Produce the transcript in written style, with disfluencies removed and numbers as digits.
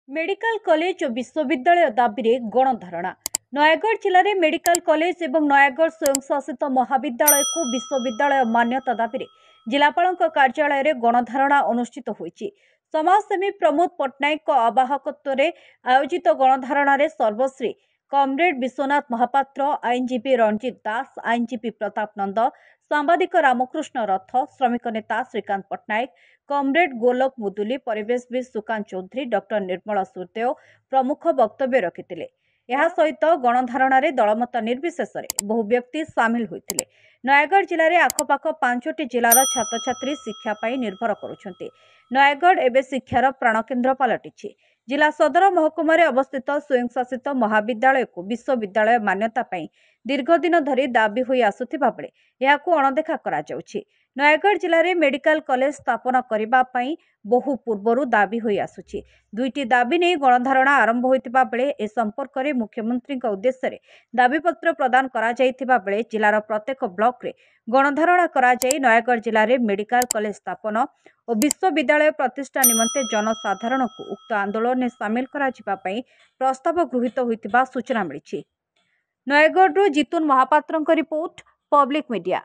Medical college और विश्वविद्यालय दाबी गणधारणा। नयगढ़ जिले में मेडिकल कॉलेज और नयगढ़ स्वयंशासित महाविद्यालय को विश्वविद्यालय मान्यता दाबी जिलापाल कार्यालय में गणधारणा अनुष्ठित होईछि। समाजसेवी प्रमोद पट्टनायक आवाहकत्व में आयोजित गणधारण सर्वश्री कमरेड विश्वनाथ महापात्र, आईनजीवी रंजित दास, आईनजीवी प्रताप नंद, सांबादिक रामकृष्ण रथ, श्रमिक नेता श्रीकांत पट्टनायक, कमरेड गोलोक मुदुली, परिवेशविद सुकांत चौधरी, डॉक्टर निर्मला सूर्यदेव प्रमुख वक्तव्य रखिते। यह सहित गणधारण दलमत निर्विशेष बहु व्यक्ति सामिल होते। नयगढ़ जिले में आखपाख 5टी जिलार छात्र छात्री शिक्षा निर्भर करुछन्ति। नयगढ़ एवं शिक्षार प्राणकेन्द्र पलटि। जिला सदर महकुमा अवस्थित स्वयंशासित महाविद्यालय को विश्वविद्यालय मान्यता दीर्घ दिन धरी दाबी होई आसुथिबा बेले याकू अणदेखा करा जाउछि। नयगढ़ जिले में मेडिकल कॉलेज स्थापना करने बहु पूर्वर दाबी होई आसुछि। दुईटी दाबी नहीं गणधारणा आरंभ होइतिबा बेले ए संपर्क में मुख्यमंत्री उद्देश्य दाबीपत्र प्रदान करा जाइतिबा बेले जिलार प्रत्येक ब्लॉक रे गणधारणा करा जाई नयगढ़ जिले में मेडिकल कॉलेज स्थापना और विश्वविद्यालय प्रतिष्ठा निमंते जनसाधारण को उक्त आंदोलन में सामिल करा जिबा पई प्रस्ताव गृहीत होइतिबा सूचना मिली। Nayagarh Jitun Mahapatra report, public media.